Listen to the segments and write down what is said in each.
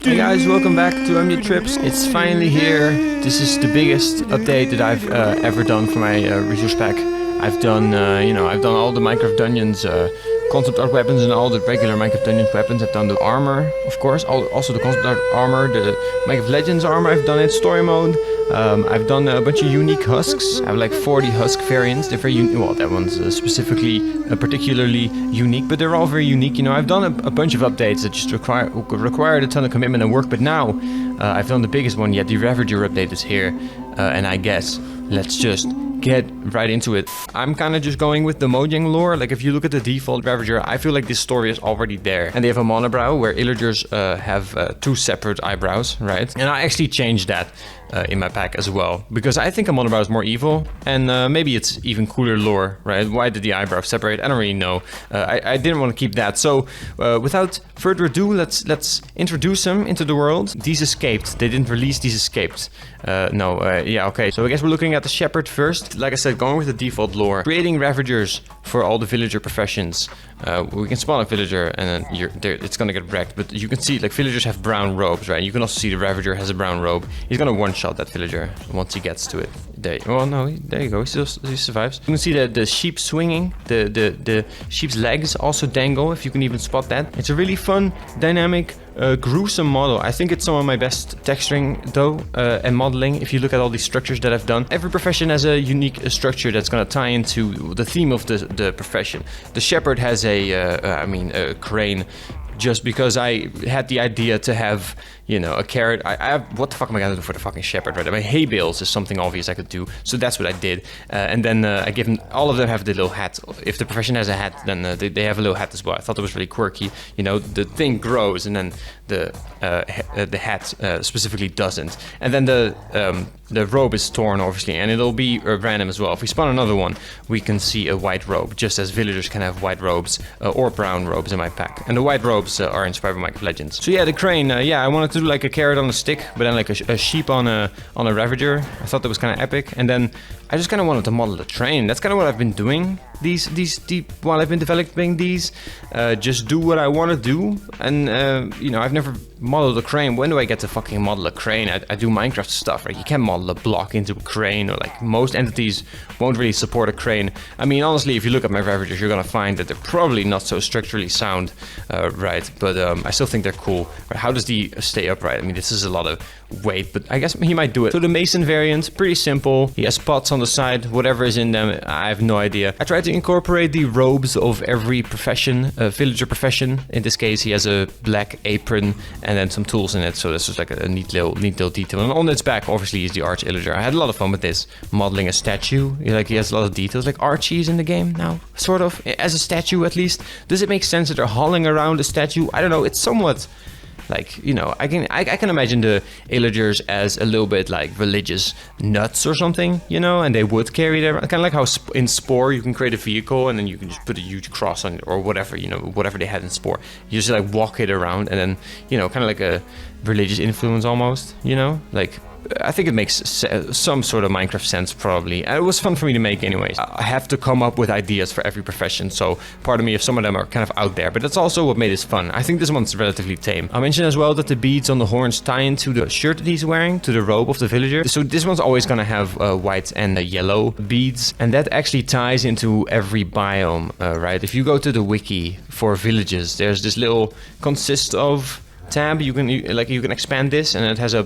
Hey guys, welcome back to Trips. It's finally here. This is the biggest update that I've ever done for my resource pack. I've done, I've done all the Minecraft Dungeons, concept art weapons and all the regular Minecraft Dungeons weapons. I've done the armor, of course, also the concept art armor, the Minecraft Legends armor. I've done it, story mode. I've done a bunch of unique husks. I have like 40 husk variants. They're very unique. Well, that one's specifically, particularly unique, but they're all very unique. You know, I've done a bunch of updates that just required a ton of commitment and work, but now I've done the biggest one yet. The Ravager update is here, and I guess let's just get right into it. I'm kind of just going with the Mojang lore. Like if you look at the default Ravager, I feel like this story is already there. And they have a monobrow where illagers have two separate eyebrows, right? And I actually changed that in my pack as well, because I think a monobrow is more evil, and maybe it's even cooler lore, right? Why did the eyebrow separate? I don't really know. I didn't want to keep that. So without further ado, let's introduce them into the world. These escaped. They didn't release these escaped. Yeah, okay. So I guess we're looking at the shepherd first. Like I said, going with the default lore, creating ravagers for all the villager professions. We can spawn a villager and then it's gonna get wrecked, but you can see like villagers have brown robes, right? You can also see the ravager has a brown robe. He's gonna one-shot that villager once he gets to it. There you go, he survives. You can see the sheep swinging, the sheep's legs also dangle, if you can even spot that. It's a really fun, dynamic, gruesome model. I think it's some of my best texturing though, and modeling. If you look at all these structures that I've done, every profession has a unique structure that's gonna tie into the theme of the profession. The shepherd has a crane, just because I had the idea to have, you know, a carrot. I have, what the fuck am I gonna do for the fucking shepherd, right? I mean, hay bales is something obvious I could do, so that's what I did. And then I give them, all of them have the little hat. If the profession has a hat, then they have a little hat as well. I thought it was really quirky. You know, the thing grows and then the hat specifically doesn't. And then the robe is torn, obviously, and it'll be random as well. If we spawn another one, we can see a white robe, just as villagers can have white robes or brown robes in my pack. And the white robes are inspired by Minecraft Legends. So yeah, the crane, I wanted to do like a carrot on a stick, but then like a sheep on a ravager. I thought that was kind of epic. And then I just kind of wanted to model the train. That's kind of what I've been doing while I've been developing these. Just do what I want to do. And I've never modeled a crane. When do I get to fucking model a crane? I do Minecraft stuff, right? You can't model a block into a crane, or like most entities won't really support a crane. I mean, honestly, if you look at my ravagers, you're gonna find that they're probably not so structurally sound, right? But I still think they're cool. Right? How does he stay upright? I mean, this is a lot of weight, but I guess he might do it. So the mason variant, pretty simple. He has spots on the side, whatever is in them, I have no idea. I tried to incorporate the robes of every profession, villager profession. In this case, he has a black apron and then some tools in it, so this was like a neat little detail. And on its back, obviously, is the arch illager. I had a lot of fun with this, modeling a statue. Like, he has a lot of details, like Archie's in the game now, sort of, as a statue at least. Does it make sense that they're hauling around a statue? I don't know, it's somewhat like, you know, I can imagine the illagers as a little bit like religious nuts or something, you know, and they would carry their, kind of like how in Spore you can create a vehicle and then you can just put a huge cross on it or whatever, you know, whatever they had in Spore. You just like walk it around and then, you know, kind of like a religious influence almost, you know, like, I think it makes some sort of Minecraft sense, probably. And it was fun for me to make anyways. I have to come up with ideas for every profession, so pardon me if some of them are kind of out there, but that's also what made this fun. I think this one's relatively tame. I mentioned as well that the beads on the horns tie into the shirt that he's wearing, to the robe of the villager. So this one's always gonna have white and yellow beads, and that actually ties into every biome, right? If you go to the wiki for villages, there's this little consist of tab. You can expand this, and it has a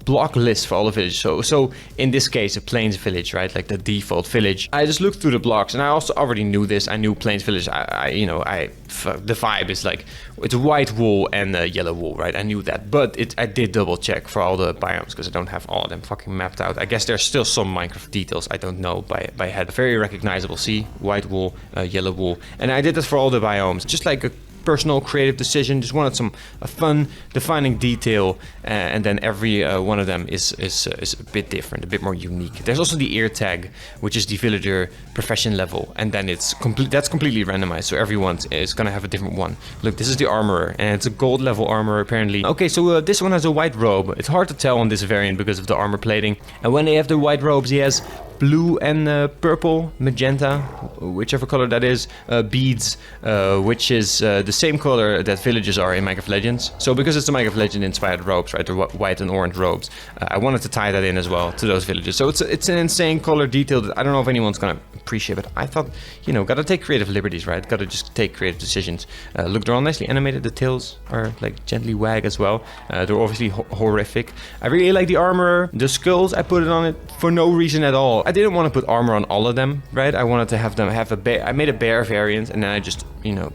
block list for all the villages. So in this case, a plains village, right? Like the default village. I just looked through the blocks, and I also already knew this. I knew plains village. The vibe is like it's white wool and yellow wool, right? I knew that, but I did double check for all the biomes because I don't have all of them fucking mapped out. I guess there's still some Minecraft details I don't know by head. Very recognizable. See, white wool, yellow wool, and I did this for all the biomes, just like a personal creative decision. Just wanted a fun defining detail, and then every one of them is a bit different, a bit more unique. There's also the ear tag, which is the villager profession level, and then that's completely randomized, so everyone is gonna have a different one. Look, this is the armorer, and it's a gold level armorer apparently. Okay, so this one has a white robe. It's hard to tell on this variant because of the armor plating, and when they have the white robes, he has blue and purple, magenta, whichever color that is, beads, which is the same color that villages are in Minecraft Legends. So because it's the Minecraft Legend inspired robes, right, the white and orange robes, I wanted to tie that in as well to those villages. So it's an insane color detail that I don't know if anyone's gonna appreciate, but I thought, you know, gotta take creative liberties, right? Gotta just take creative decisions. Look, they're all nicely animated. The tails are like gently wag as well. They're obviously horrific. I really like the armor. The skulls, I put it on it for no reason at all. I didn't want to put armor on all of them, right? I wanted to have them have a bear. I made a bear variant, and then I just, you know,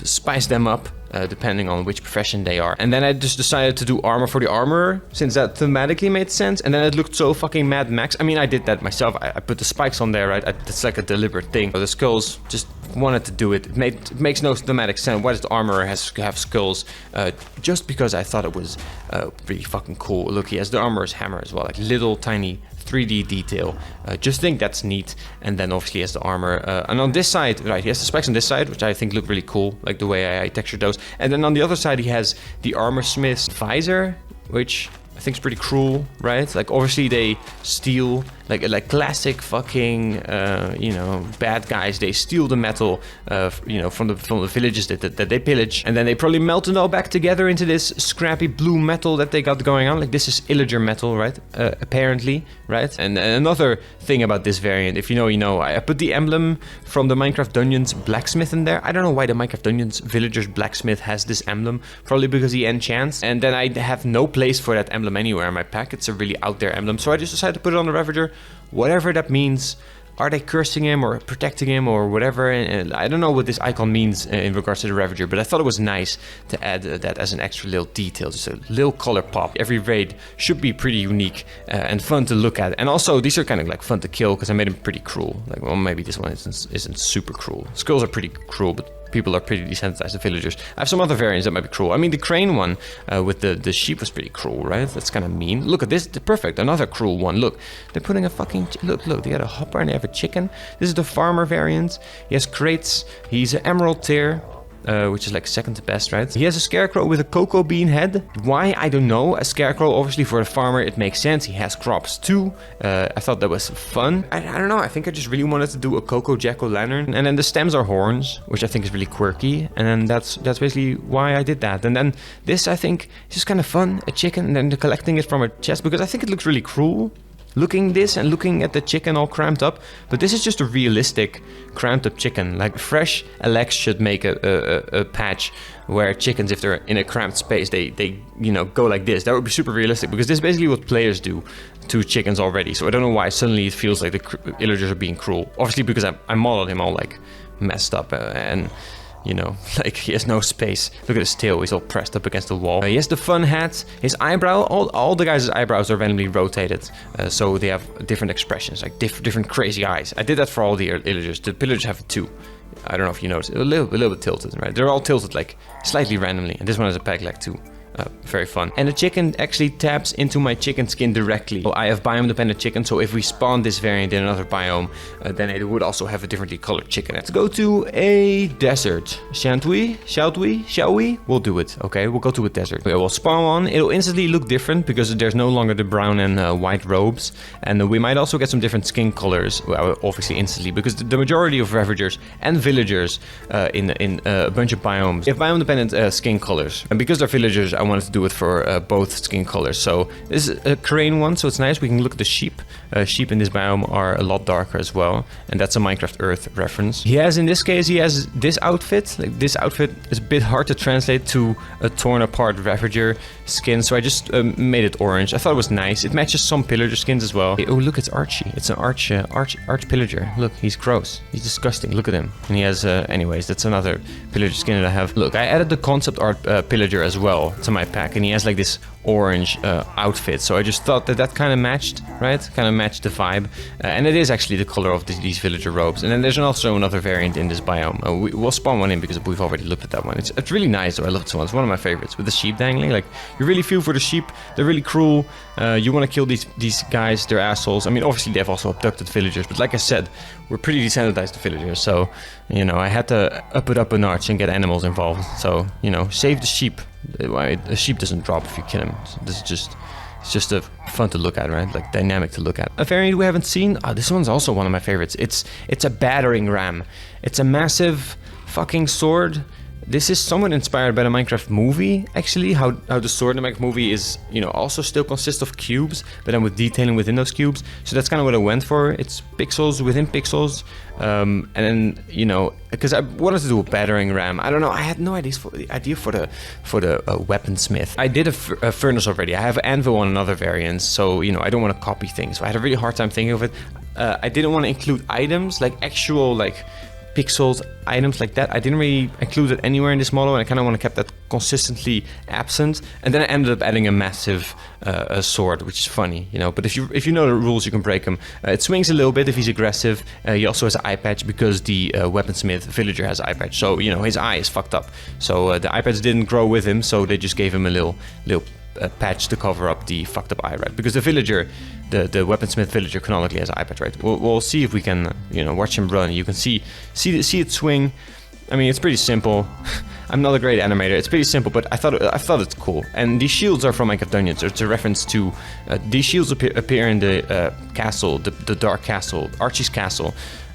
spice them up depending on which profession they are. And then I just decided to do armor for the armorer, since that thematically made sense. And then it looked so fucking Mad Max. I mean, I did that myself. I put the spikes on there, right? That's like a deliberate thing. The skulls, just wanted to do it. It makes no thematic sense. Why does the armorer have skulls? Just because I thought it was really fucking cool. Look, he has the armorer's hammer as well, like little tiny 3D detail. Just think that's neat. And then obviously he has the armor. And on this side, right, he has the spikes on this side, which I think look really cool, like the way I textured those. And then on the other side, he has the armor smith's visor, which I think is pretty cruel, right? Like obviously they steal, like classic fucking, you know, bad guys. They steal the metal, you know, from the villages that they pillage, and then they probably melt it all back together into this scrappy blue metal that they got going on. Like this is illager metal, right? Apparently, right? And another thing about this variant, if you know, you know, I put the emblem from the Minecraft Dungeons blacksmith in there. I don't know why the Minecraft Dungeons villagers blacksmith has this emblem. Probably because he enchants, and then I have no place for that emblem anywhere in my pack. It's a really out there emblem, so I just decided to put it on the Ravager. Whatever that means. Are they cursing him or protecting him or whatever? And I don't know what this icon means in regards to the Ravager, but I thought it was nice to add that as an extra little detail, just a little color pop. Every raid should be pretty unique and fun to look at. And also, these are kind of like fun to kill because I made them pretty cruel. Like, well, maybe this one isn't super cruel. Skulls are pretty cruel, but people are pretty desensitized to villagers. I have some other variants that might be cruel. I mean, the crane one with the sheep was pretty cruel, right? That's kind of mean. Look at this, perfect, another cruel one. Look, they're putting a fucking, look, they got a hopper and they have a chicken. This is the farmer variant. He has crates. He's an emerald tier. Which is like second to best, right? He has a scarecrow with a cocoa bean head. Why? I don't know. A scarecrow, obviously for a farmer, it makes sense. He has crops too. I thought that was fun. I don't know. I think I just really wanted to do a cocoa jack-o'-lantern. And then the stems are horns, which I think is really quirky. And then that's basically why I did that. And then this, I think, is just kind of fun. A chicken, and then collecting it from a chest, because I think it looks really cruel. Looking this and looking at the chicken all cramped up, but this is just a realistic cramped up chicken. Like fresh Alex should make a patch where chickens, if they're in a cramped space, they you know, go like this. That would be super realistic, because this is basically what players do to chickens already. So I don't know why suddenly it feels like the illagers are being cruel. Obviously because I modeled him all like messed up and you know, like he has no space. Look at his tail, he's all pressed up against the wall. He has the fun hat, his eyebrow, all the guys' eyebrows are randomly rotated. So they have different expressions, like different crazy eyes. I did that for all the illagers. The pillagers have it too. I don't know if you noticed, a little bit tilted, right? They're all tilted like slightly randomly. And this one has a peg leg too. Very fun. And the chicken actually taps into my chicken skin directly. So I have biome dependent chicken, so if we spawn this variant in another biome, then it would also have a differently colored chicken. Let's go to a desert. Shan't we? Shall we? We'll do it, okay? We'll go to a desert. Okay, we'll spawn one. It'll instantly look different because there's no longer the brown and white robes. And we might also get some different skin colors, well, obviously instantly, because the majority of Ravagers and villagers in a bunch of biomes have biome dependent skin colors. And because they're villagers, I wanted to do it for both skin colors. So this is a crane one, so it's nice. We can look at the sheep. Sheep in this biome are a lot darker as well, and that's a Minecraft Earth reference. In this case, he has this outfit. Like this outfit is a bit hard to translate to a torn apart Ravager skin, so I just made it orange. I thought it was nice. It matches some pillager skins as well. Oh, look, it's Archie. It's an arch pillager. Look, he's gross. He's disgusting. Look at him. And he has, anyways, that's another pillager skin that I have. Look, I added the concept art pillager as well to my pack, and he has like this orange outfit, so I just thought that kind of matched, right? Kind of matched the vibe, and it is actually the color of these villager robes. And then there's also another variant in this biome. We'll spawn one in because we've already looked at that one. It's really nice, though. I love this one. It's one of my favorites, with the sheep dangling. Like, you really feel for the sheep. They're really cruel. You want to kill these guys. They're assholes. I mean, obviously they've also abducted villagers, but like I said, we're pretty desensitized to villagers, so you know, I had to up it up a notch and get animals involved. So, you know, save the sheep. A sheep doesn't drop if you kill him. So this is just, It's just fun to look at, right? Like dynamic to look at. A variant we haven't seen. Oh, this one's also one of my favorites. It's a battering ram. It's a massive fucking sword. This is somewhat inspired by the Minecraft movie, actually. How the sword in the Minecraft movie is, you know, also still consists of cubes, but then with detailing within those cubes. So that's kind of what I went for. It's pixels within pixels, and then, you know, because I wanted to do a battering ram. I don't know. I had no idea for the weaponsmith. I did a furnace already. I have anvil on another variant, so you know I don't want to copy things. So I had a really hard time thinking of it. I didn't want to include items like actual like pixels items like that. I didn't really include it anywhere in this model, and I kind of want to keep that consistently absent. And then I ended up adding a massive sword, which is funny, you know. But if you know the rules, you can break them. It swings a little bit if he's aggressive. He also has an eye patch because the weaponsmith villager has an eye patch. So you know his eye is fucked up. So the eye patch didn't grow with him, so they just gave him a little patch to cover up the fucked up eye, right? Because the villager, the weaponsmith villager, canonically has an eye patch, right? We'll see if we can, you know, watch him run. You can see it swing. I mean, it's pretty simple. I'm not a great animator. It's pretty simple, but I thought it's cool. And these shields are from Minecraft Dungeons. It's a reference to these shields appear in the castle, the dark castle, Archie's castle.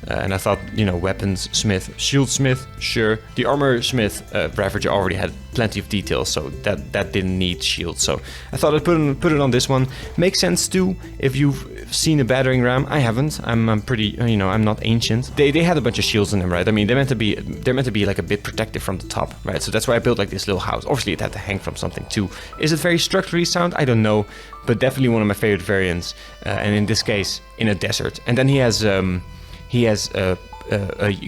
And I thought, you know, weapons smith, shield smith, sure. The armor smith Ravager already had plenty of details, so that didn't need shield. So I thought I'd put it on this one. Makes sense too if you've seen a battering ram. I haven't. I'm pretty, you know, I'm not ancient. They had a bunch of shields in them, right? I mean, they're meant to be like a bit protective from the top, right? So that's why I built like this little house. Obviously, it had to hang from something too. Is it very structurally sound? I don't know, but definitely one of my favorite variants. And in this case, in a desert. And then he has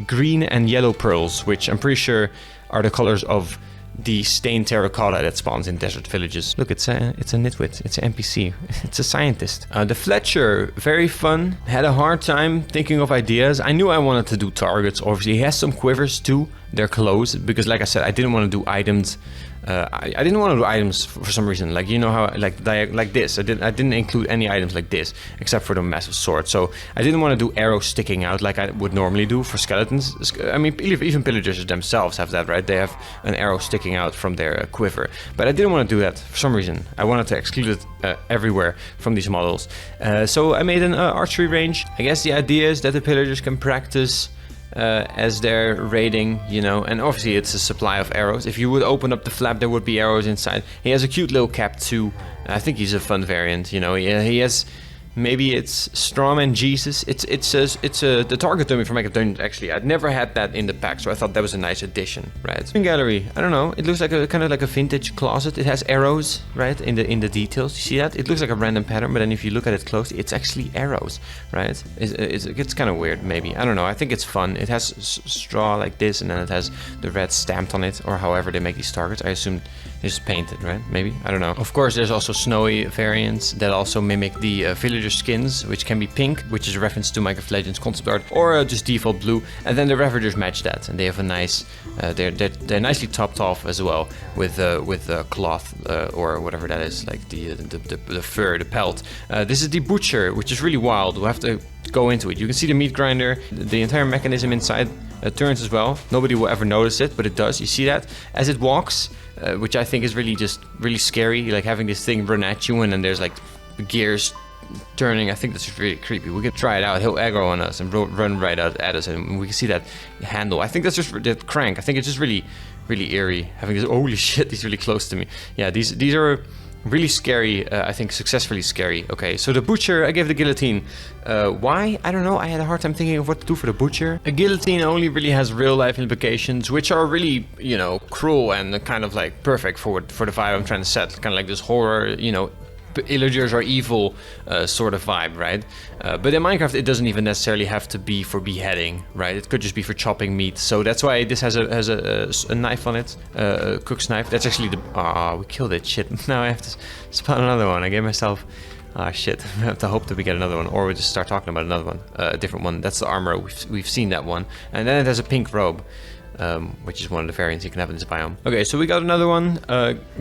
green and yellow pearls, which I'm pretty sure are the colors of the stained terracotta that spawns in desert villages. Look, it's a Nitwit, it's an NPC, it's a scientist. The Fletcher, very fun. Had a hard time thinking of ideas. I knew I wanted to do targets, obviously. He has some quivers too. They're closed because, like I said, I didn't want to do items. I didn't want to do items for some reason. Like, you know how like this. I didn't include any items like this except for the massive sword. So I didn't want to do arrows sticking out like I would normally do for skeletons. I mean, even pillagers themselves have that, right? They have an arrow sticking out from their quiver. But I didn't want to do that for some reason. I wanted to exclude it everywhere from these models. So I made an archery range. I guess the idea is that the pillagers can practice as they're raiding, you know, and obviously it's a supply of arrows. If you would open up the flap, there would be arrows inside. He has a cute little cap too. I think he's a fun variant, you know. He has, maybe it's Strawman Jesus. It's the target dummy from Minecraft Dungeons. Actually, I'd never had that in the pack, so I thought that was a nice addition, right? Gallery, I don't know. It looks like a kind of like a vintage closet. It has arrows, right, in the details. You see that? It looks like a random pattern, but then if you look at it closely, it's actually arrows, right? It's kind of weird, maybe. I don't know. I think it's fun. It has straw like this, and then it has the red stamped on it, or however they make these targets. I assume it's just painted, right? Maybe. I don't know. Of course, there's also snowy variants that also mimic the villager skins, which can be pink, which is a reference to Minecraft Legends concept art, or just default blue. And then the Ravagers match that, and they have a nice, they're nicely topped off as well with cloth or whatever that is, like the fur, the pelt. This is the butcher, which is really wild. We'll have to go into it. You can see the meat grinder, the entire mechanism inside turns as well. Nobody will ever notice it, but it does. You see that as it walks, which I think is really scary, like having this thing run at you and then there's like gears turning. I think that's really creepy. We could try it out. He'll aggro on us and run right out at us, and we can see that handle. I think that's just the crank. I think it's just really eerie having this. Holy shit, he's really close to me. Yeah, these are really scary. I think successfully scary. Okay, so the butcher, I gave the guillotine. Why? I don't know. I had a hard time thinking of what to do for the butcher. A guillotine only really has real life implications, which are really, you know, cruel and kind of like perfect for the vibe I'm trying to set. Kind of like this horror, you know, illagers are evil sort of vibe, right? But in Minecraft, it doesn't even necessarily have to be for beheading, right? It could just be for chopping meat. So that's why this has a knife on it, a cook's knife. That's actually the... Ah, we killed it. Shit. Now I have to spawn another one. I gave myself... Ah, shit. I have to hope that we get another one, or we just start talking about another one, a different one. That's the armor. We've seen that one. And then it has a pink robe, which is one of the variants you can have in this biome. Okay, so we got another one.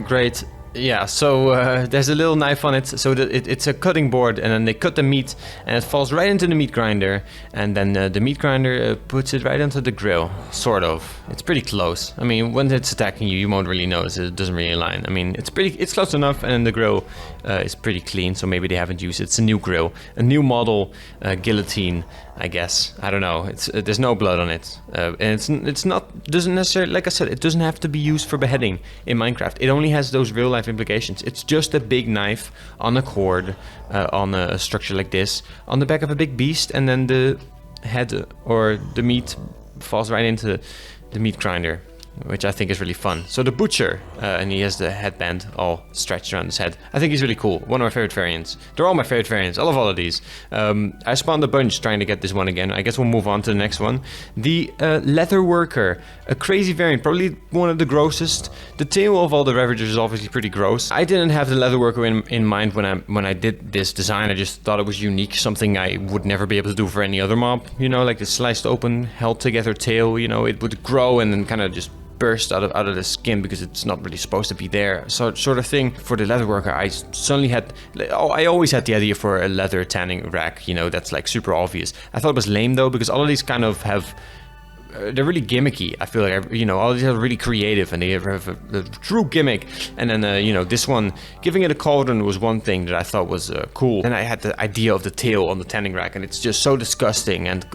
Great Yeah, so there's a little knife on it, so that it's a cutting board, and then they cut the meat, and it falls right into the meat grinder, and then the meat grinder puts it right onto the grill, sort of. It's pretty close. I mean, when it's attacking you, you won't really notice. It doesn't really align. I mean, it's close enough, and then the grill is pretty clean, so maybe they haven't used it. It's a new grill, a new model guillotine, I guess. I don't know. There's no blood on it, and doesn't necessarily, like I said, it doesn't have to be used for beheading in Minecraft. It only has those real life implications. It's just a big knife on a cord, on a structure like this, on the back of a big beast, and then the head or the meat falls right into the meat grinder, which I think is really fun. So the butcher, and he has the headband all stretched around his head. I think he's really cool. One of my favorite variants. They're all my favorite variants. I love all of these. I spawned a bunch trying to get this one again. I guess we'll move on to the next one. The leather worker, a crazy variant, probably one of the grossest. The tail of all the Ravagers is obviously pretty gross. I didn't have the leather worker in mind when I did this design. I just thought it was unique, something I would never be able to do for any other mob. You know, like the sliced open, held together tail. You know, it would grow and then kind of just burst out of the skin because it's not really supposed to be there, sort of thing. For the leather worker, I suddenly had, I always had the idea for a leather tanning rack, you know, that's like super obvious. I thought it was lame though, because all of these kind of have, they're really gimmicky. I feel like, you know, all these are really creative and they have a true gimmick. And then, you know, this one, giving it a cauldron was one thing that I thought was cool. And I had the idea of the tail on the tanning rack, and it's just so disgusting. And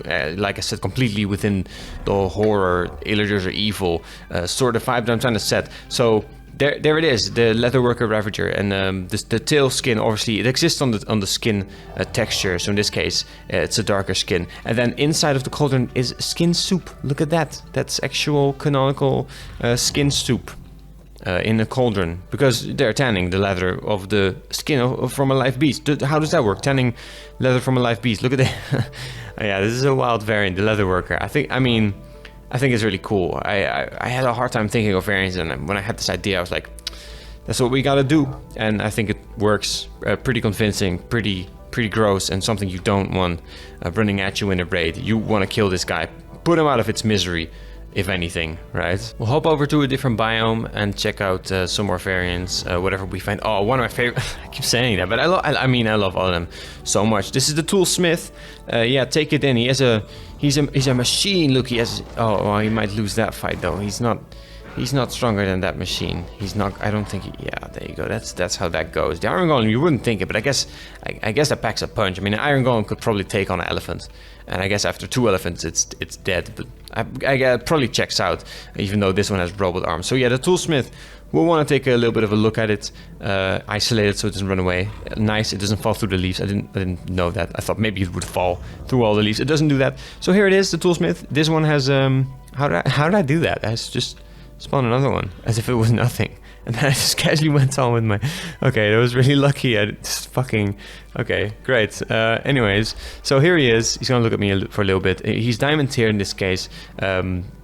like I said, completely within the horror, illagers are evil sort of vibe that I'm trying to set. So there it is, the leatherworker Ravager, and the tail skin, obviously it exists on the skin texture, so in this case it's a darker skin, and then inside of the cauldron is skin soup. Look at that, that's actual canonical skin soup in a cauldron, because they're tanning the leather of the skin from a live beast. How does that work, tanning leather from a live beast? Look at that. Yeah, this is a wild variant, the leatherworker. I think it's really cool. I had a hard time thinking of variants, and when I had this idea, I was like, that's what we gotta do. And I think it works pretty convincing, pretty gross, and something you don't want running at you in a raid. You want to kill this guy, put him out of its misery, if anything, right? We'll hop over to a different biome and check out some more variants, whatever we find. Oh, one of my favorite, I keep saying that, but I love all of them so much. This is the toolsmith. Yeah, take it in. He's a machine. Look, he has, oh, he might lose that fight though. He's not stronger than that machine. He's not, I don't think, yeah, there you go. That's how that goes. The iron golem, you wouldn't think it, but I guess that packs a punch. I mean, an iron golem could probably take on an elephant. And I guess after 2 elephants, it's dead. But it probably checks out, even though this one has robot arms. So yeah, the toolsmith, we'll want to take a little bit of a look at it, isolate it so it doesn't run away. Nice, it doesn't fall through the leaves. I didn't know that. I thought maybe it would fall through all the leaves. It doesn't do that. So here it is, the toolsmith. This one has how did I do that? I just spawned another one as if it was nothing. And then I just casually went on with my... Okay, that was really lucky. I just fucking... Okay, great. Anyways, so here he is. He's gonna look at me for a little bit. He's diamond tier in this case.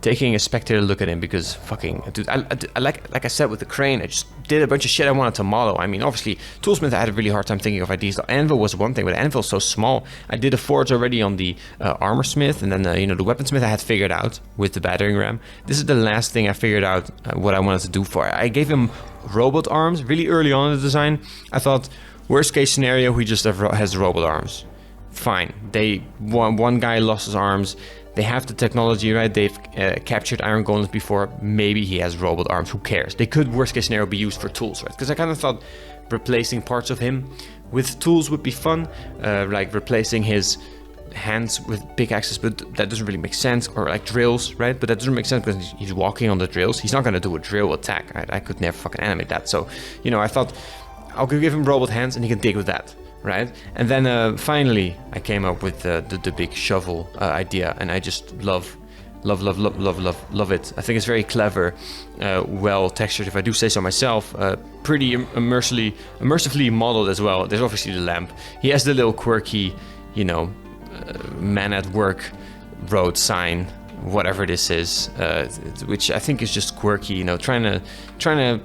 Taking a spectator look at him because fucking... Dude, I like I said with the crane, I just did a bunch of shit I wanted to model. I mean, obviously, Toolsmith, I had a really hard time thinking of ideas. The anvil was one thing, but the anvil's so small. I did a forge already on the armor smith, and then, you know, the weaponsmith I had figured out with the battering ram. This is the last thing I figured out what I wanted to do for it. I gave him robot arms really early on in the design. I thought, worst case scenario, he just has robot arms. Fine. One guy lost his arms. They have the technology, right? They've captured iron golems before. Maybe he has robot arms. Who cares? They could, worst case scenario, be used for tools, right? Because I kind of thought replacing parts of him with tools would be fun. Like replacing his hands with pickaxes, but that doesn't really make sense. Or like drills, right? But that doesn't make sense because he's walking on the drills. He's not going to do a drill attack. I could never fucking animate that. So, you know, I thought I'll give him robot hands and he can dig with that. Right, and then finally I came up with the big shovel idea, and I just love it. I think it's very clever, well textured, if I do say so myself. Pretty immersively modeled as well. There's obviously the lamp. He has the little quirky, you know, man at work road sign, whatever this is, which I think is just quirky. You know, trying to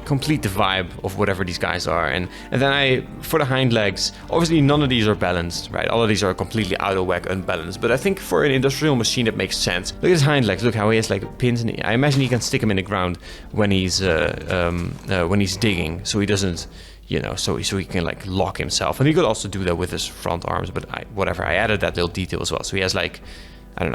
complete the vibe of whatever these guys are. And then for the hind legs, obviously none of these are balanced, right? All of these are completely out of whack, unbalanced. But I think for an industrial machine, that makes sense. Look at his hind legs. Look how he has like pins, and I imagine he can stick them in the ground when he's digging, so he doesn't, you know, so he can like lock himself. And he could also do that with his front arms, but I added that little detail as well. So he has like, I don't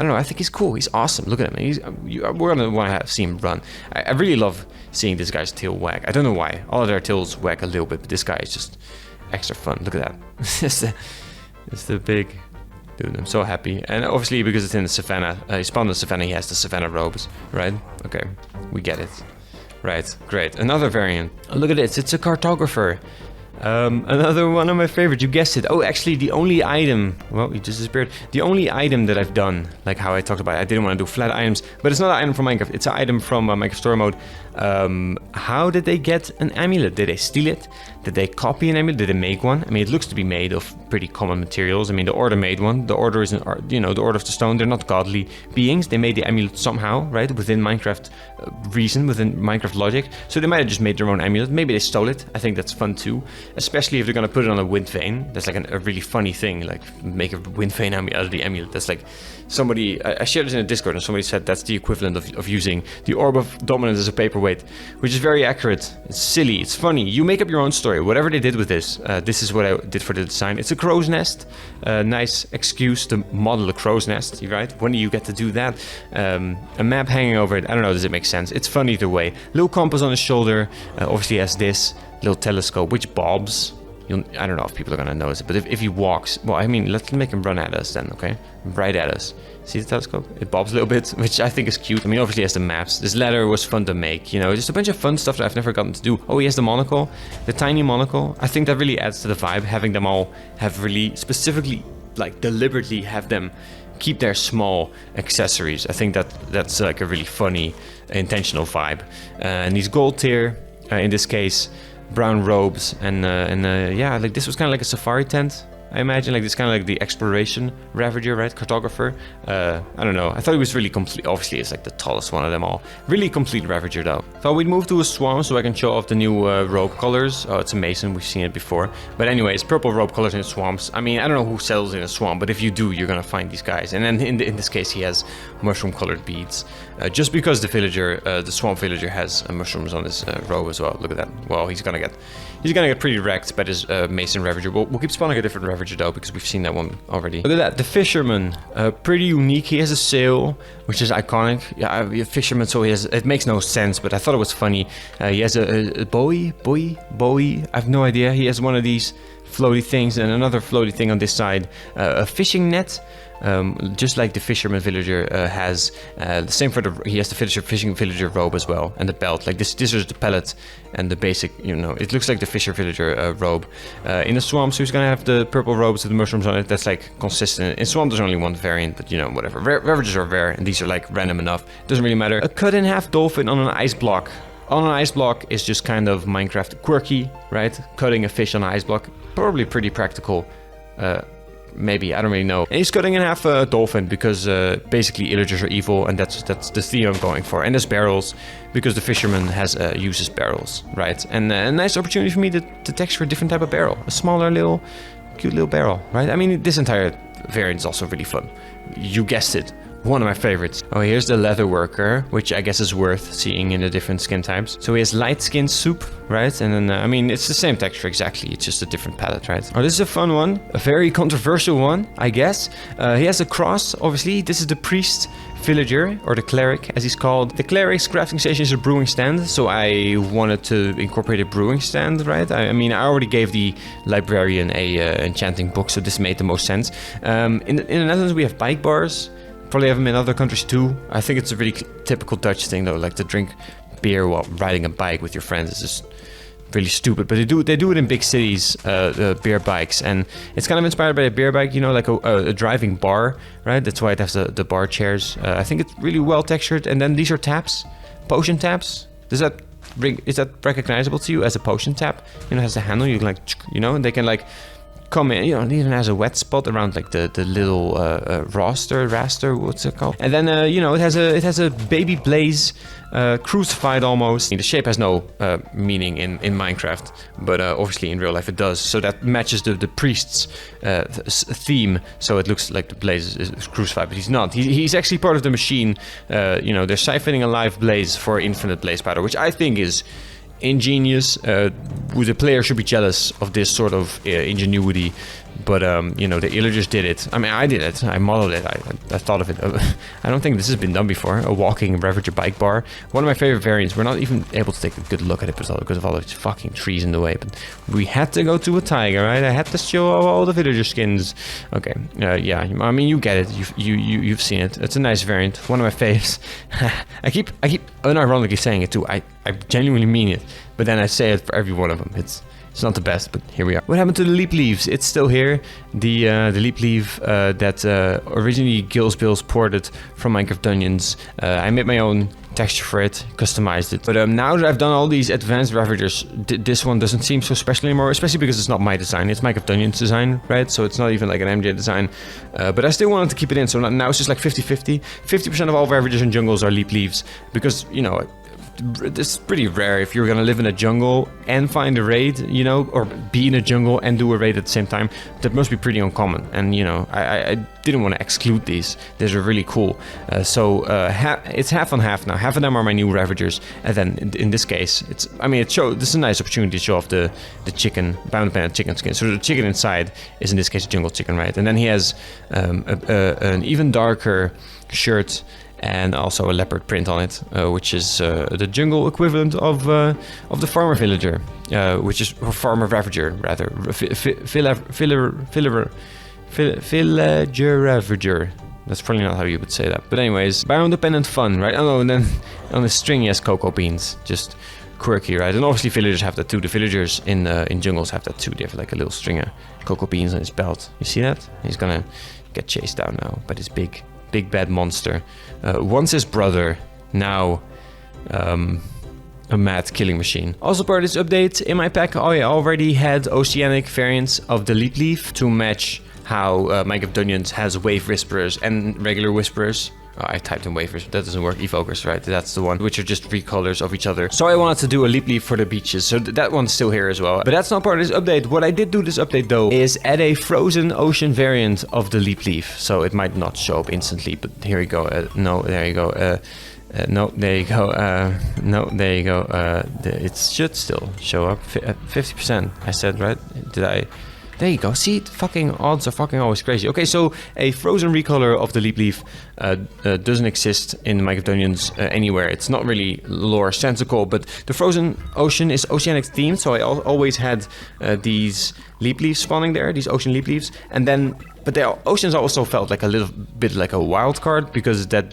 know. I think he's cool. He's awesome. Look at him. We're gonna want to see him run. I really love seeing this guy's tail wag. I don't know why. All of their tails wag a little bit, but this guy is just extra fun. Look at that. it's the big dude. I'm so happy. And obviously because it's in the savannah, he spawned in the savannah. He has the savannah robes, right? Okay, we get it. Right, great. Another variant. Oh, look at this. It's a cartographer. Another one of my favorites, you guessed it. Oh, actually the only item, well, he just disappeared. The only item that I've done, like how I talked about it, I didn't want to do flat items, but it's not an item from Minecraft, it's an item from Minecraft Story Mode. How did they get an amulet? Did they steal it? Did they copy an amulet? Did they make one? I mean, it looks to be made of pretty common materials. I mean, the Order made one. The Order is, the Order of the Stone. They're not godly beings. They made the amulet somehow, right? Within Minecraft reason, within Minecraft logic. So they might have just made their own amulet. Maybe they stole it. I think that's fun too. Especially if they're going to put it on a wind vane. That's like a really funny thing. Like, make a wind vane out of the amulet. That's like... Somebody, I shared this in a Discord, and somebody said that's the equivalent of using the Orb of Dominance as a paperweight, which is very accurate. It's silly, it's funny. You make up your own story. Whatever they did with this, this is what I did for the design. It's a crow's nest. Nice excuse to model a crow's nest, right? When do you get to do that? A map hanging over it. I don't know, does it make sense? It's fun either way. Little compass on his shoulder. Obviously has this little telescope, which bobs. I don't know if people are gonna notice it, but if he walks, well, I mean, let's make him run at us then, okay? Right at us. See the telescope? It bobs a little bit, which I think is cute. I mean, obviously he has the maps. This ladder was fun to make, you know, just a bunch of fun stuff that I've never gotten to do. Oh, he has the monocle, the tiny monocle. I think that really adds to the vibe, having them all have really specifically, like, deliberately have them keep their small accessories. I think that's like a really funny, intentional vibe. And these gold tier, in this case, brown robes, and yeah, like this was kind of like a safari tent, I imagine. Like this kind of like the exploration Ravager, right? Cartographer. I don't know. I thought he was really complete. Obviously, it's like the tallest one of them all. Really complete Ravager though. Thought we'd move to a swamp so I can show off the new robe colors. Oh, it's amazing. We've seen it before. But anyways, purple robe colors in swamps. I mean, I don't know who sells in a swamp, but if you do, you're gonna find these guys. And then in this case, he has mushroom colored beads. Just because the villager, the swamp villager, has mushrooms on his robe as well. Look at that. Well, he's gonna get pretty wrecked by this mason Ravager. We'll keep spawning a different Ravager though, because we've seen that one already. Look at that, the Fisherman, pretty unique. He has a sail, which is iconic. Yeah, a fisherman, so he has. It makes no sense, but I thought it was funny. He has a buoy. I have no idea. He has one of these floaty things and another floaty thing on this side. A fishing net. Just like the fisherman villager has. The same for he has the fishing villager robe as well, and the belt. Like this is the pellet and the basic, you know, it looks like the fisher villager robe. In the swamp, so he's gonna have the purple robes with the mushrooms on it. That's like consistent. In swamp, there's only one variant, but you know, whatever. Ravagers are rare, and these are like random enough. Doesn't really matter. A cut in half dolphin on an ice block. On an ice block is just kind of Minecraft quirky, right? Cutting a fish on an ice block, probably pretty practical. Maybe, I don't really know. And he's cutting in half a dolphin because basically illagers are evil, and that's the theme I'm going for. And there's barrels because the fisherman uses barrels, right? And a nice opportunity for me to texture a different type of barrel, a smaller little, cute little barrel, right? I mean, this entire variant is also really fun. You guessed it. One of my favorites. Oh, here's the leather worker, which I guess is worth seeing in the different skin types. So he has light skin soup, right? And then, I mean, it's the same texture exactly. It's just a different palette, right? Oh, this is a fun one. A very controversial one, I guess. He has a cross, obviously. This is the priest villager, or the cleric, as he's called. The cleric's crafting station is a brewing stand, so I wanted to incorporate a brewing stand, right? I mean, I already gave the librarian a enchanting book, so this made the most sense. In the Netherlands, we have bike bars. Probably have them in other countries too. I think it's a really typical Dutch thing though, like to drink beer while riding a bike with your friends. It's just really stupid, but they do it in big cities, beer bikes, and it's kind of inspired by a beer bike, you know, like a driving bar, right? That's why it has the bar chairs. I think it's really well textured. And then these are taps, potion taps. Is that recognizable to you as a potion tap? You know, it has a handle. You can like, you know, and they can like come in, you know, it even has a wet spot around like the little raster, what's it called? And then you know, it has a baby blaze, crucified almost. The shape has no meaning in Minecraft, but obviously in real life it does. So that matches the priest's theme. So it looks like the blaze is crucified, but he's not. He's actually part of the machine. You know, they're siphoning a live blaze for infinite blaze powder, which I think is ingenious. The player should be jealous of this sort of ingenuity, but you know, the illagers did it. I mean, I did it. I modeled it. I thought of it. I don't think this has been done before. A walking Ravager bike bar. One of my favorite variants. We're not even able to take a good look at it because of all those fucking trees in the way. But we had to go to a tiger, right? I had to show all the villager skins. Okay. Yeah. I mean, you get it. You've seen it. It's a nice variant. One of my faves. I keep unironically saying it too. I genuinely mean it. But then I say it for every one of them. It's not the best, but here we are. What happened to the leap leaves? It's still here. The leap leaf that originally Gillsbills ported from Minecraft Dungeons. I made my own texture for it, customized it. But now that I've done all these advanced Ravagers, this one doesn't seem so special anymore, especially because it's not my design. It's Minecraft Dungeons design, right? So it's not even like an MJ design. But I still wanted to keep it in, so now it's just like 50-50. 50% of all Ravagers and jungles are leap leaves, because, you know, this is pretty rare if you're gonna live in a jungle and find a raid, you know, or be in a jungle and do a raid at the same time. That must be pretty uncommon. And, you know, I didn't want to exclude these. These are really cool. So it's half on half now. Half of them are my new Ravagers, and then in this case, this is a nice opportunity to show off the chicken, biome-dependent chicken skin. So the chicken inside is in this case a jungle chicken, right? And then he has an even darker shirt and also a leopard print on it, which is the jungle equivalent of the farmer villager, which is farmer ravager rather, villager ravager. That's probably not how you would say that. But anyways, biome-dependent fun, right? Oh, and then on the string he has cocoa beans, just quirky, right? And obviously villagers have that too. The villagers in jungles have that too. They have like a little string of cocoa beans on his belt. You see that? He's gonna get chased down now by this big bad monster. Once his brother, now a mad killing machine. Also part of this update, in my pack I already had oceanic variants of the leap leaf to match how Minecraft Dungeons has wave whisperers and regular whisperers. Oh, I typed in wavers, but that doesn't work. Evokers, right? That's the one, which are just recolors of each other. So I wanted to do a leap leaf for the beaches, so that one's still here as well. But that's not part of this update. What I did do this update though is add a frozen ocean variant of the leap leaf. So it might not show up instantly, but here we go. No, there you go. No, there you go. No, there you go. It should still show up. 50%. I said, right? Did I? There you go. See, the fucking odds are fucking always crazy. Okay, so a frozen recolor of the leap leaf doesn't exist in Minecraft Dungeons anywhere. It's not really lore sensical, but the frozen ocean is oceanic themed, so I always had these leap leaves spawning there, these ocean leap leaves, and then, but the oceans also felt like a little bit like a wild card because the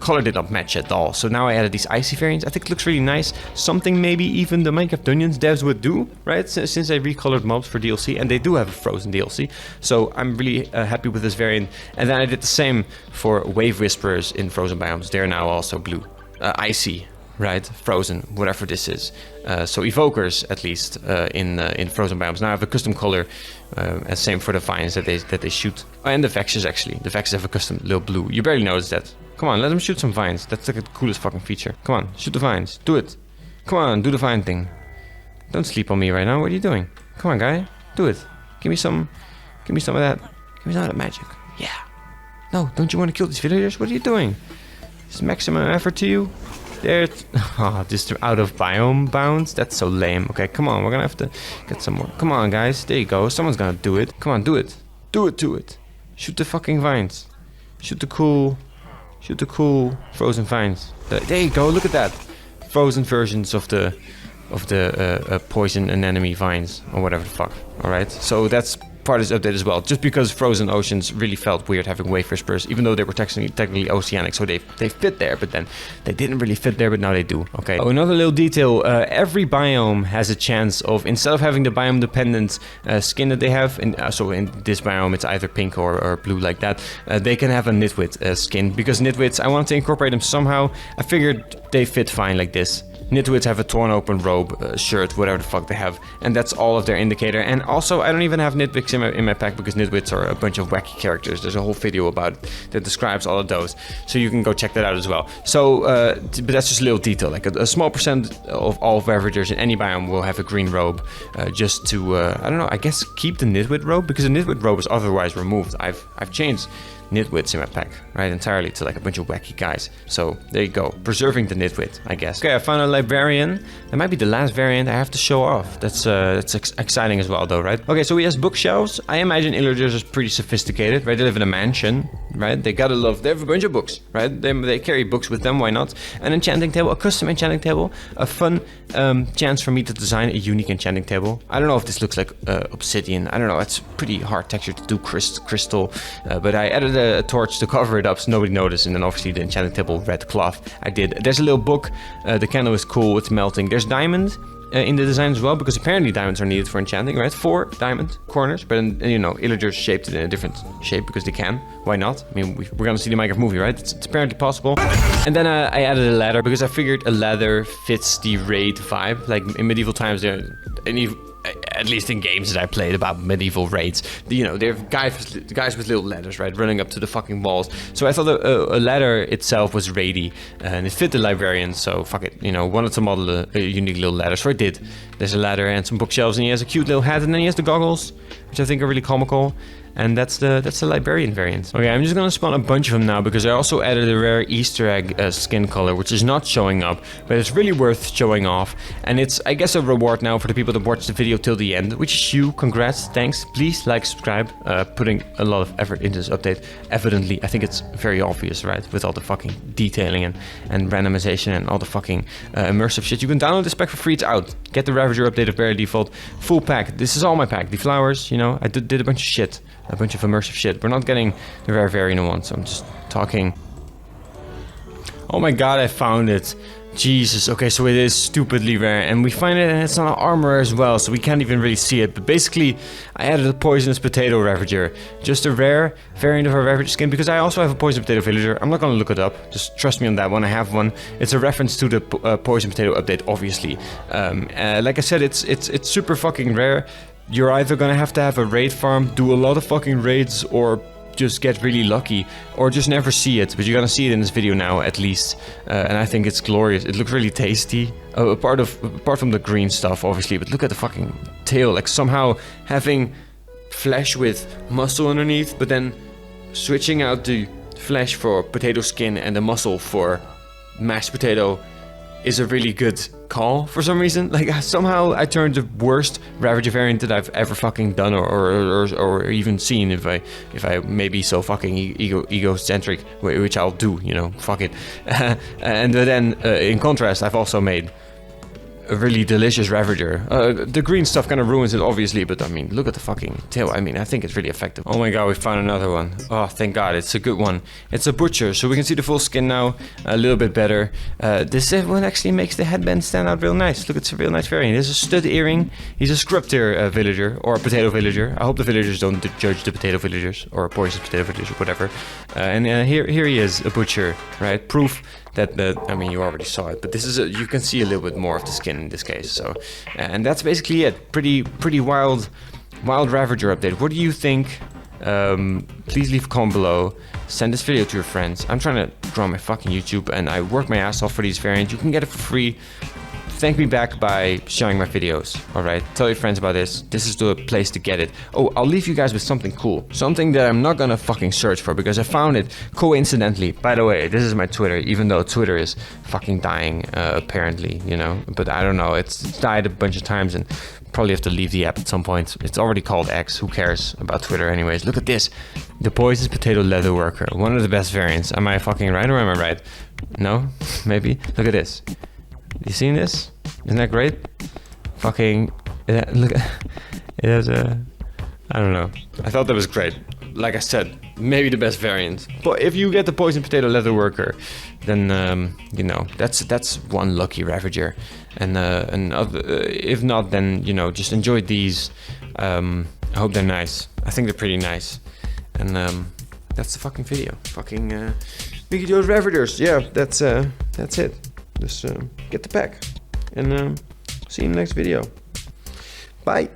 color did not match at all. So now I added these icy variants. I think it looks really nice. Something maybe even the Minecraft Dungeons devs would do, right? Since they recolored mobs for DLC, and they do have a frozen DLC. So I'm really happy with this variant. And then I did the same for wave whisperers in frozen biomes. They're now also blue, icy, right? Frozen, whatever this is. So evokers, at least, in frozen biomes. Now I have a custom color, and same for the vines that they shoot. Oh, and the vexes actually. The vexes have a custom little blue. You barely notice that. Come on, let them shoot some vines. That's like the coolest fucking feature. Come on, shoot the vines. Do it. Come on, do the vine thing. Don't sleep on me right now. What are you doing? Come on, guy. Do it. Give me some of that. Give me some of that magic. Yeah. No, don't you want to kill these villagers? What are you doing? It's maximum effort to you. There. Oh, just out of biome bounds. That's so lame. Okay, come on. We're gonna have to get some more. Come on, guys. There you go. Someone's gonna do it. Come on, do it. Do it. Shoot the fucking vines. Shoot the cool frozen vines. There you go. Look at that. Frozen versions of the poison anemone vines or whatever the fuck. All right. So that's part of this update as well. Just because frozen oceans really felt weird having wave whisperers, even though they were technically oceanic, so they fit there, but then they didn't really fit there, but now they do. Okay. Oh, another little detail. Every biome has a chance of, instead of having the biome dependent skin that they have, so in this biome it's either pink or blue like that, they can have a Nitwit skin, because Nitwits, I want to incorporate them somehow. I figured they fit fine like this. Nitwits have a torn open robe, shirt, whatever the fuck they have, and that's all of their indicator. And also, I don't even have Nitwits in my pack because Nitwits are a bunch of wacky characters. There's a whole video about it that describes all of those, so you can go check that out as well. So, but that's just a little detail. Like a small percent of all Ravagers in any biome will have a green robe, just to I don't know. I guess keep the Nitwit robe because the Nitwit robe is otherwise removed. I've changed Nitwits in my pack, right, entirely to like a bunch of wacky guys. So there you go, preserving the Nitwit, I guess. Okay, I found a librarian. That might be the last variant I have to show off. That's exciting as well, though, right? Okay, so he has bookshelves. I imagine illagers is pretty sophisticated, right? They live in a mansion, right? They gotta love. They have a bunch of books, right? They carry books with them. Why not? An enchanting table, a custom enchanting table, a fun chance for me to design a unique enchanting table. I don't know if this looks like obsidian. I don't know. It's pretty hard texture to do crystal, but I added a torch to cover it up so nobody noticed, and then obviously the enchanting table red cloth I did. There's a little book. The candle is cool. It's melting. There's diamond in the design as well, because apparently diamonds are needed for enchanting, right? 4 diamond corners, but you know, illagers shaped it in a different shape because they can. Why not? I mean, we're gonna see the Minecraft movie, right? It's apparently possible. And then I added a ladder because I figured a ladder fits the raid vibe. Like in medieval times, at least in games that I played about medieval raids, you know, they're guys with little ladders, right, running up to the fucking walls. So I thought a ladder itself was raidy, and it fit the librarian, so fuck it, you know, wanted to model a unique little ladder, so I did. There's a ladder and some bookshelves, and he has a cute little hat, and then he has the goggles, which I think are really comical. And that's the librarian variant. Okay, I'm just gonna spawn a bunch of them now because I also added a rare Easter egg skin color, which is not showing up, but it's really worth showing off. And it's, I guess, a reward now for the people that watch the video till the end, which is you. Congrats, thanks. Please like, subscribe. Putting a lot of effort into this update. Evidently, I think it's very obvious, right? With all the fucking detailing and randomization and all the fucking immersive shit. You can download this pack for free. It's out. Get the Ravager update of Barely Default. Full pack. This is all my pack. The flowers, you know, I did a bunch of shit. A bunch of immersive shit. We're not getting the rare variant one, so I'm just talking. Oh my god, I found it. Jesus, okay, so it is stupidly rare, and we find it, and it's on our armor as well, so we can't even really see it. But basically, I added a poisonous potato Ravager, just a rare variant of our Ravager skin, because I also have a poison potato villager. I'm not gonna look it up, just trust me on that one. I have one. It's a reference to the poison potato update, obviously. Like I said, it's super fucking rare. You're either gonna have to have a raid farm, do a lot of fucking raids, or just get really lucky, or just never see it. But you're gonna see it in this video now, at least. And I think it's glorious. It looks really tasty. Apart from the green stuff, obviously. But look at the fucking tail. Like somehow having flesh with muscle underneath, but then switching out the flesh for potato skin and the muscle for mashed potato is a really good call for some reason. Like somehow I turned the worst Ravager variant that I've ever fucking done or even seen, if I may be so fucking egocentric, which I'll do, you know, fuck it. And then in contrast, I've also made a really delicious Ravager. The green stuff kind of ruins it, obviously, but I mean, look at the fucking tail. I mean, I think it's really effective. Oh my god, we found another one. Oh, thank god, it's a good one. It's a butcher, so we can see the full skin now a little bit better. This one actually makes the headband stand out real nice. Look, it's a real nice variant. There's a stud earring. He's a scrub tier villager, or a potato villager. I hope the villagers don't judge the potato villagers, or poison potato villagers, or whatever. And here he is, a butcher, right? Proof that I mean, you already saw it, but this is you can see a little bit more of the skin in this case. So, and that's basically it. Pretty wild Ravager update. What do you think? Please leave a comment below. Send this video to your friends. I'm trying to grow my fucking YouTube, and I work my ass off for these variants. You can get it for free. Thank me back by sharing my videos, alright? Tell your friends about this. This is the place to get it. Oh, I'll leave you guys with something cool. Something that I'm not gonna fucking search for because I found it coincidentally. By the way, this is my Twitter, even though Twitter is fucking dying, apparently, you know? But I don't know, it's died a bunch of times and probably have to leave the app at some point. It's already called X, who cares about Twitter anyways? Look at this. The Poisonous Potato Leather Worker. One of the best variants. Am I fucking right or am I right? No? Maybe? Look at this. You seen this? Isn't that great? Fucking look, it has a, I don't know. I thought that was great. Like I said, maybe the best variant. But if you get the Poison Potato Leather Worker, then you know, that's one lucky Ravager. And if not, then you know, just enjoy these. I hope they're nice. I think they're pretty nice. And that's the fucking video. Fucking video Ravagers. Yeah, that's it. Just get the pack. And see you in the next video. Bye.